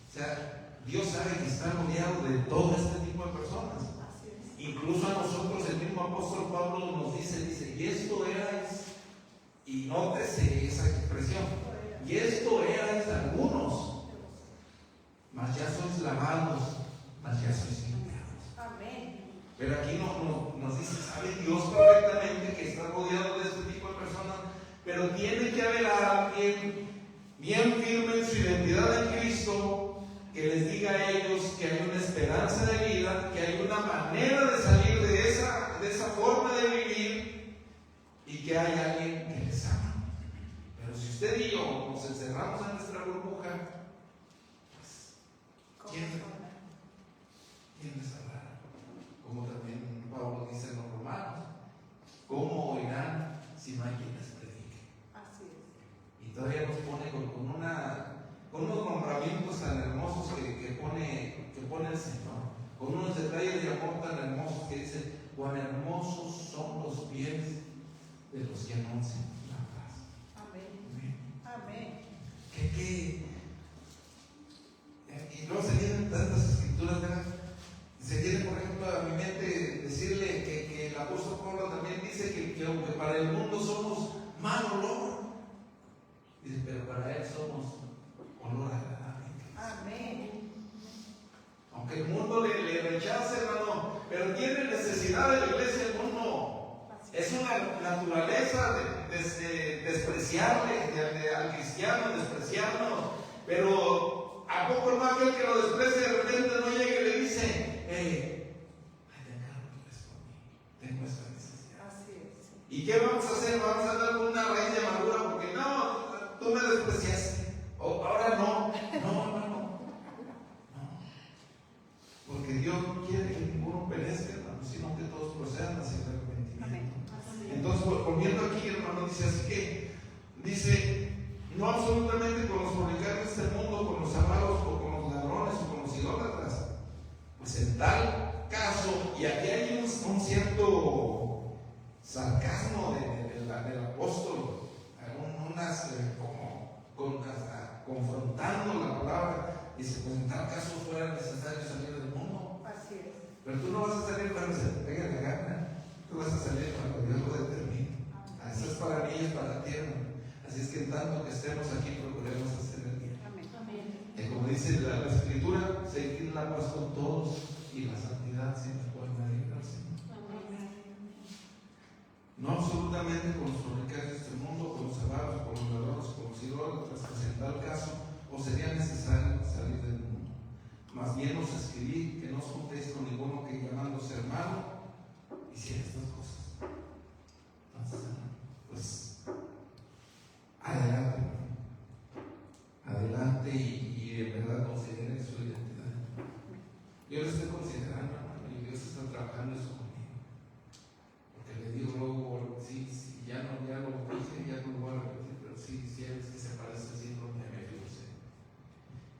O sea, Dios sabe que está rodeado de todo este tipo de personas. Incluso a nosotros el mismo apóstol Pablo nos dice, y esto erais, y nótese esa expresión, y esto erais algunos, mas ya sois lavados, mas ya sois limpiados. Amén. Pero aquí nos dice, sabe Dios perfectamente que está rodeado de este tipo de personas, pero tiene que haber alguien bien firme en su identidad en Cristo, que les diga a ellos que hay una esperanza de vida, que hay una manera de salir de esa forma de vivir, y que hay alguien que les ama. Pero si usted y yo nos encerramos en nuestra burbuja, pues ¿quién les hablará? Como también Pablo dice en los Romanos, ¿cómo oirán si no hay quien les predique? Así es. Y todavía nos pone con unos nombramientos tan hermosos que pone el Señor, con unos detalles de amor tan hermosos que dice, cuán hermosos son los pies de los que anuncian la paz. Amén. Amén. Y luego se vienen tantas escrituras, ¿verdad? Se viene, por ejemplo, a mi mente decirle que el apóstol Pablo también dice que aunque para el mundo somos mal olor, dice, pero para él somos olor agradable. Amén. Aunque el mundo le rechace, hermano, pero tiene necesidad de la iglesia el mundo. Es una naturaleza de despreciarle al cristiano, despreciarnos. Pero ¿a poco no aquel que lo desprecia de repente no llega y le dice, tengo esta necesidad? Así es. ¿Y qué vamos a hacer? Vamos a dar una raíz de amargura porque no, tú me despreciaste. Ahora no. Porque Dios no quiere que ninguno perezca, hermano, sino que todos procedan hacia el arrepentimiento. Entonces, volviendo aquí, hermano, dice así que, dice, no absolutamente con los fornicarios de este mundo, con los amados o con los ladrones o con los idólatras. Pues en tal caso, y aquí hay un cierto sarcasmo del apóstol, confrontando la palabra, dice, pues en tal caso fuera necesario salir del mundo. Así es. Pero tú no vas a salir cuando se te pegue la gana, tú vas a salir cuando Dios lo determine. Eso es para mí y es para ti, hermano. Así es que en tanto que estemos aquí, procuremos hacer el bien. Y como dice la Escritura, seguir la paz con todos y la santidad sin la cual nadie gracia. No absolutamente con los fornicarios de este mundo, con los avaros, con los ladrones, con los idólatras, pues en tal caso os sería necesario salir del mundo. Más bien os escribí que no os juntéis con ninguno que llamándose hermano hiciera estas cosas. Entonces, pues adelante y en verdad consideren su identidad. Yo lo estoy considerando, hermano, y Dios está trabajando eso conmigo. Porque le digo luego, sí, ya lo dije, ya no lo voy a repetir, pero sí, es que se parece al síndrome de Mefiboset.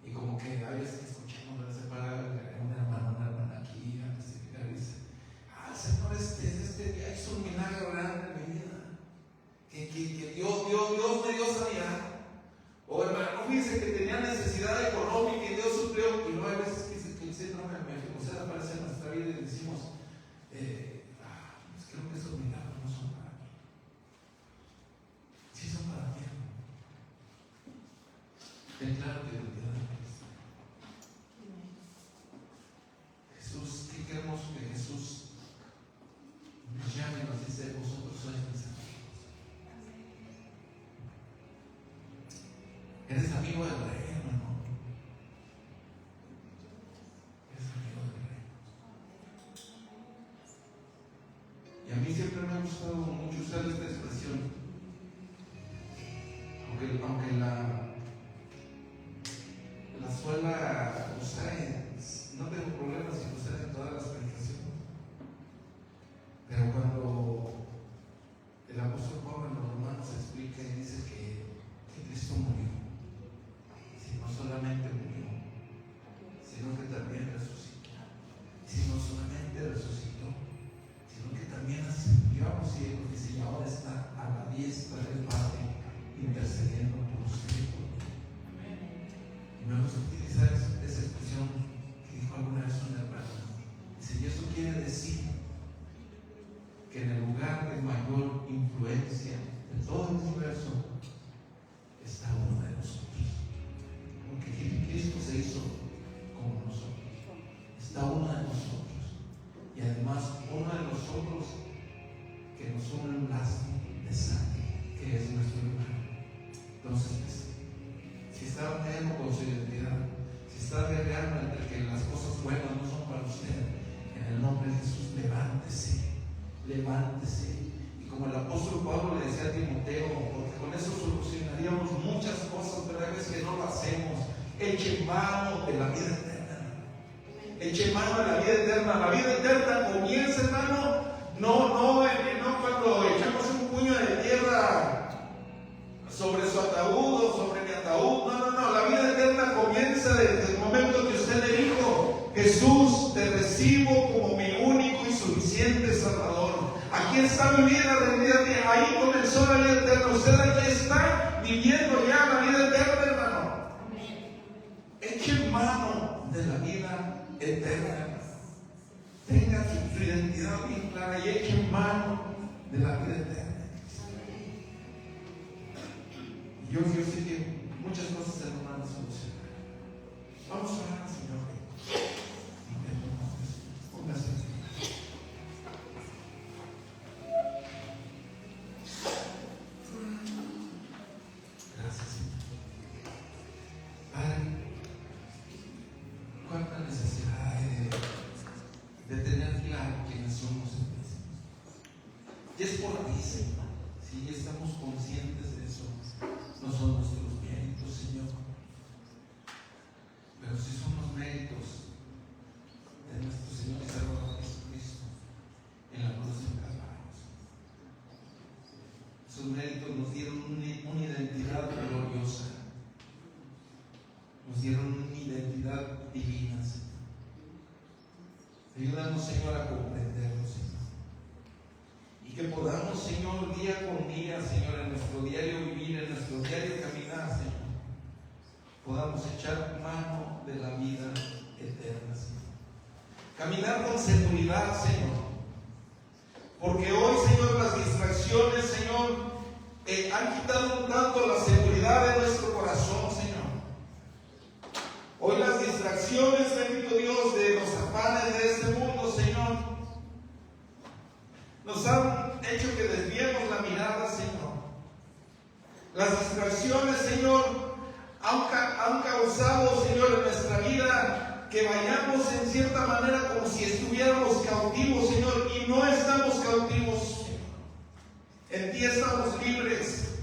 Y como que a veces escuchamos se para un hermano, una hermana aquí, antes de llegar, y dice, Señor, este día hizo un milagro grande en mi vida. Que Dios me dio sanidad. O hermano, fíjese que tenía necesidad económica y Dios suplió. Y luego hay veces que el síndrome de Mefiboset aparece en nuestra vida y decimos, pues creo que esos milagros no son para mí. Sí son para mí. Ten claro que lo tiene Cristo. Jesús, qué hermoso que Jesús nos llame y nos dice, vosotros sois mis amigos. Eres amigo del Rey, hermano. Eres amigo del Rey. Y a mí siempre me ha gustado mucho usar esta expresión. Aunque la suela usar, no tengo problemas en usar en todas las predicaciones. Pero cuando el apóstol Pablo en los Romanos explica y dice que Cristo murió, si no solamente murió, sino que también resucitó. Y si no solamente resucitó, sino que también ascendió a los cielos, y si ahora está a la diestra del Padre, intercediendo por usted y por mí. Y me gusta utilizar esa expresión que dijo alguna vez un hermano. Dice, y eso quiere decir que en el lugar de mayor influencia de todo el universo está uno de nosotros. Porque Cristo se hizo como nosotros. Está uno de nosotros. Y además uno de nosotros que nos une un lazo de sangre, que es nuestro hermano. Entonces, si está batallando con su identidad, si está guerreando entre que las cosas buenas no son para usted, en el nombre de Jesús, levántese. Y como el apóstol Pablo le decía a Timoteo, porque con eso solucionaríamos muchas cosas, pero hay veces que no lo hacemos. Eche mano de la vida eterna. Eche mano de la vida eterna. La vida eterna comienza, hermano, no cuando echamos un puño de tierra sobre su ataúd o sobre mi ataúd. No. La vida eterna comienza desde el momento que usted le dijo, Jesús, te recibo como mi único y suficiente Salvador. Aquí está mi vida rendida. Ahí comenzó la vida eterna. Usted aquí está viviendo ya la vida eterna, hermano. Eche mano de la vida eterna. Tenga su identidad bien clara y eche mano de la vida eterna. Yo sé que muchas cosas se van a solucionar. Vamos a orar al Señor. Póngase. Gracias, Señor. Padre, cuánta necesidad hay de tener claro quiénes somos en Cristo. Y es por ti, Señor. Si estamos conscientes de eso, no son nuestros méritos, Señor, pero sí son los méritos de nuestro Señor y Salvador Jesucristo en la cruz del Calvario. Esos méritos nos dieron una identidad gloriosa, nos dieron una identidad divina, Señor. Ayúdanos, Señor, a comprenderlo, Señor. Y que podamos, Señor, día con día, Señor, en nuestro diario vivir, en nuestro diario caminar, Señor, podamos echar mano de la vida eterna, Señor. Caminar con seguridad, Señor. Porque hoy, Señor, las distracciones, Señor, han quitado un tanto la seguridad de nuestro corazón, Señor. Hoy las distracciones, bendito Dios, de los afanes de este mundo, Señor, nos han hecho que desviemos la mirada, Señor. Las distracciones, Señor, han causado, Señor, en nuestra vida que vayamos en cierta manera como si estuviéramos cautivos, Señor, y no estamos cautivos, Señor. En ti estamos libres.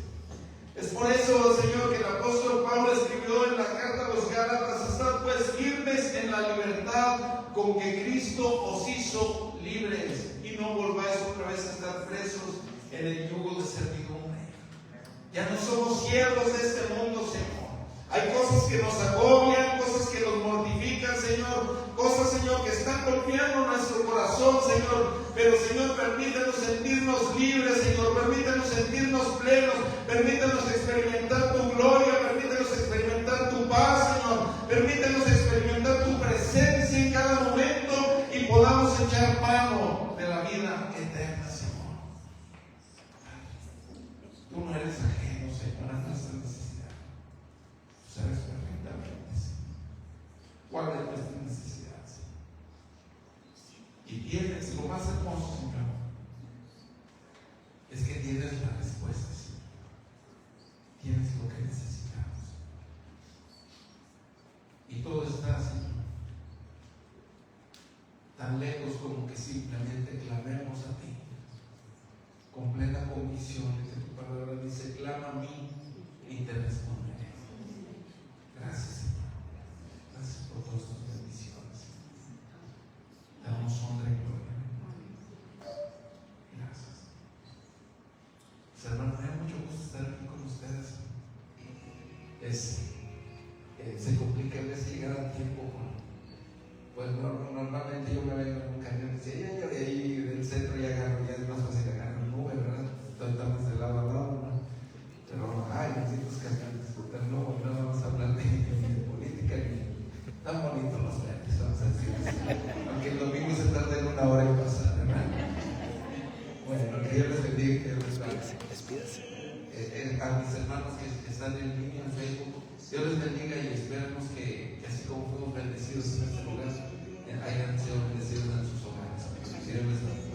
Es por eso, Señor, que el apóstol Pablo escribió en la carta a los Gálatas: estad pues firmes en la libertad con que Cristo os hizo libres, y no volváis otra vez a estar presos en el yugo de servidumbre. Ya no somos siervos de este mundo, Señor. Hay cosas que nos agobian, cosas que nos mortifican, Señor, cosas, Señor, que están golpeando nuestro corazón, Señor. Pero, Señor, permítanos sentirnos libres, Señor, permítanos sentirnos plenos, permítanos experimentar tu gloria, permítanos experimentar tu paz, Señor, permítanos experimentar tu presencia en cada momento y podamos echar mano de la vida eterna, Señor. Tú no eres ajeno, Señor, a nuestra necesidad. Tú sabes perfectamente, Señor, cuál es nuestra necesidad, Señor. Y tienes lo más hermoso, Señor, es que tienes la respuesta, Señor. Tienes lo que necesitamos. Y todo está, Señor, tan lejos como que simplemente clamemos a ti, con plena convicción de que tu palabra dice: clama a mí y te responderé. Gracias, Señor. Gracias por todas tus bendiciones. Damos honra y gloria. Gracias. Hermanos, me da mucho gusto estar aquí con ustedes. Se complica a veces llegar a tiempo. Pues normalmente yo me vengo en un camión y decía, ya de ahí del centro ya agarro, ya es más fácil agarrar un nube, ¿verdad? Estamos de lado a lado, ¿no? Pero, ay, benditos camiones, pero no vamos a hablar de política ni tan bonitos los verdes, vamos a decir así. Aunque el domingo se tarda en una hora y pasar, ¿verdad? Bueno, que Dios les bendiga, que Dios les bendiga. Despídase. A mis hermanos que están en línea en Facebook, Dios les bendiga y esperemos que así como fuimos bendecidos en este lugar, hayan sido bendecidos en sus hogares. Dios les bendiga.